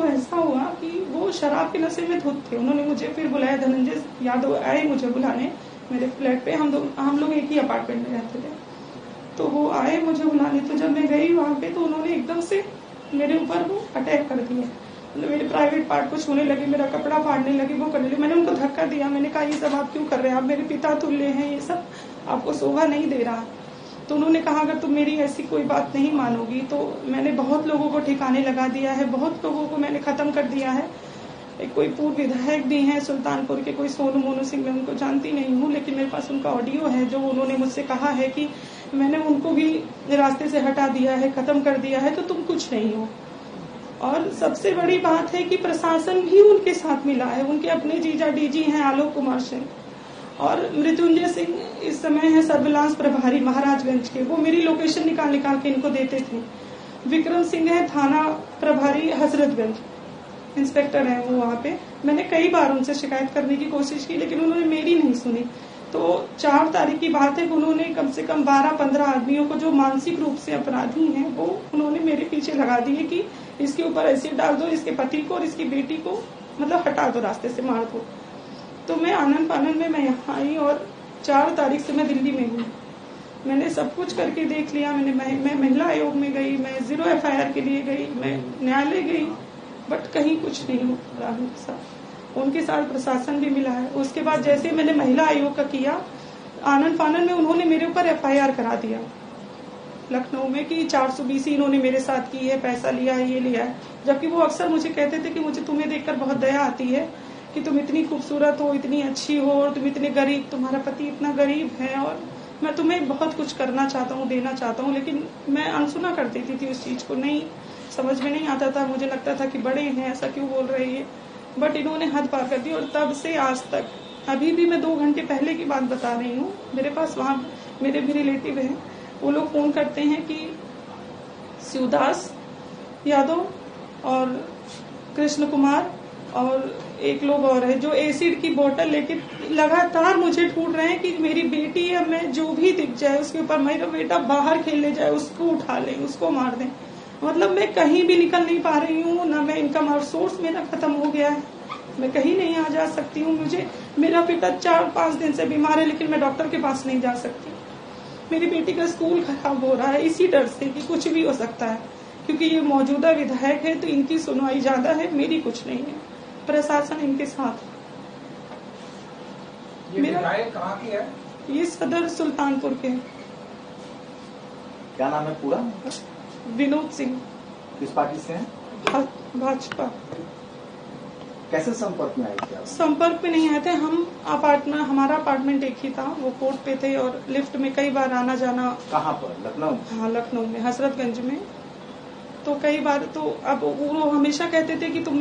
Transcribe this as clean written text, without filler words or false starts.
ऐसा हुआ कि वो शराब के नशे में धुत थे। उन्होंने मुझे फिर बुलाया, धनंजय यादव आए मुझे बुलाने मेरे फ्लैट पे। हम लोग एक ही अपार्टमेंट में रहते थे, तो वो आए मुझे बुलाने। तो जब मैं गई वहाँ पे तो उन्होंने एकदम से मेरे ऊपर वो अटैक कर दिया, मतलब मेरे प्राइवेट पार्ट को छूने लगे, मेरा कपड़ा फाड़ने लगे, वो करने लगे। मैंने उनको धक्का दिया, मैंने कहा ये सब आप क्यों कर रहे हैं, आप मेरे पिता तुल्य हैं, ये सब आपको शोभा नहीं दे रहा। तो उन्होंने कहा अगर तुम मेरी ऐसी कोई बात नहीं मानोगी तो मैंने बहुत लोगों को ठिकाने लगा दिया है, बहुत लोगों को मैंने खत्म कर दिया है। एक कोई पूर्व विधायक भी हैं सुल्तानपुर के, कोई सोनू मोनू सिंह, मैं उनको जानती नहीं हूँ, लेकिन मेरे पास उनका ऑडियो है जो उन्होंने मुझसे कहा है कि मैंने उनको भी रास्ते से हटा दिया है, खत्म कर दिया है, तो तुम कुछ नहीं हो। और सबसे बड़ी बात है कि प्रशासन भी उनके साथ मिला है, उनके अपने जीजा डीजी हैं आलोक कुमार सिंह, और मृत्युंजय सिंह इस समय है सर्विलांस प्रभारी महाराजगंज के, वो मेरी लोकेशन निकाल के इनको देते थे। विक्रम सिंह है थाना प्रभारी हजरतगंज, इंस्पेक्टर है वो वहाँ पे। मैंने कई बार उनसे शिकायत करने की कोशिश की लेकिन उन्होंने मेरी नहीं सुनी। तो 4 तारीख की बात है कि उन्होंने कम से कम 12-15 आदमियों को जो मानसिक रूप से अपराधी हैं वो उन्होंने मेरे पीछे लगा दिए कि इसके ऊपर एसिड डाल दो, इसके पति को और इसकी बेटी को मतलब हटा दो, रास्ते से मार दो। तो मैं आनंद फानंद में मैं यहाँ आई और 4 तारीख से मैं दिल्ली में हूँ। मैंने सब कुछ करके देख लिया। मैं महिला आयोग में गई, मैं 0 FIR के लिए गई, मैं न्यायालय गई, बट कहीं कुछ नहीं हो रहा उनके साथ। उनके साथ प्रशासन भी मिला है। उसके बाद जैसे मैंने महिला आयोग का किया, आनंद फानंद में उन्होंने मेरे ऊपर FIR करा दिया लखनऊ में कि 420 इन्होंने मेरे साथ की है, पैसा लिया है, ये लिया है। जबकि वो अक्सर मुझे कहते थे कि मुझे तुम्हें देखकर बहुत दया आती है कि तुम इतनी खूबसूरत हो, इतनी अच्छी हो, और तुम इतने गरीब, तुम्हारा पति इतना गरीब है और मैं तुम्हें बहुत कुछ करना चाहता हूँ, देना चाहता हूँ। लेकिन मैं अनसुना कर देती थी उस चीज को, नहीं समझ में नहीं आता था। मुझे लगता था कि बड़े हैं, ऐसा क्यों बोल रहे हैं, बट इन्होंने हद पार कर दी। और तब से आज तक, अभी भी मैं 2 घंटे पहले की बात बता रही हूँ, मेरे पास वहाँ मेरे भी रिलेटिव हैं, वो लोग फोन करते हैं कि शिवदास यादव और कृष्ण कुमार और एक लोग और है जो एसिड की बोतल लेके लगातार मुझे ढूंढ रहे हैं कि मेरी बेटी या मैं जो भी दिख जाए उसके ऊपर, मेरा बेटा बाहर खेलने जाए उसको उठा लें, उसको मार दें। मतलब मैं कहीं भी निकल नहीं पा रही हूँ, ना मैं इनकम सोर्स मेरा खत्म हो गया है, मैं कहीं नहीं आ जा सकती हूँ। मुझे मेरा बेटा 4-5 दिन से बीमार है लेकिन मैं डॉक्टर के पास नहीं जा सकती। मेरी बेटी का स्कूल खराब हो रहा है इसी डर से कि कुछ भी हो सकता है, क्योंकि ये मौजूदा विधायक है तो इनकी सुनवाई ज्यादा है, मेरी कुछ नहीं है। प्रशासन इनके साथ। ये विधायक कहाँ की है? ये सदर सुल्तानपुर के। क्या नाम है पूरा? विनोद सिंह। किस पार्टी से हैं? भाजपा। कैसे संपर्क में आए थे आप? संपर्क में नहीं आए थे हम, हमारा अपार्टमेंट एक ही था, वो कोर्ट पे थे और लिफ्ट में कई बार आना जाना। कहाँ पर? लखनऊ? हाँ लखनऊ में, हजरतगंज में। तो कई बार तो अब वो हमेशा कहते थे कि तुम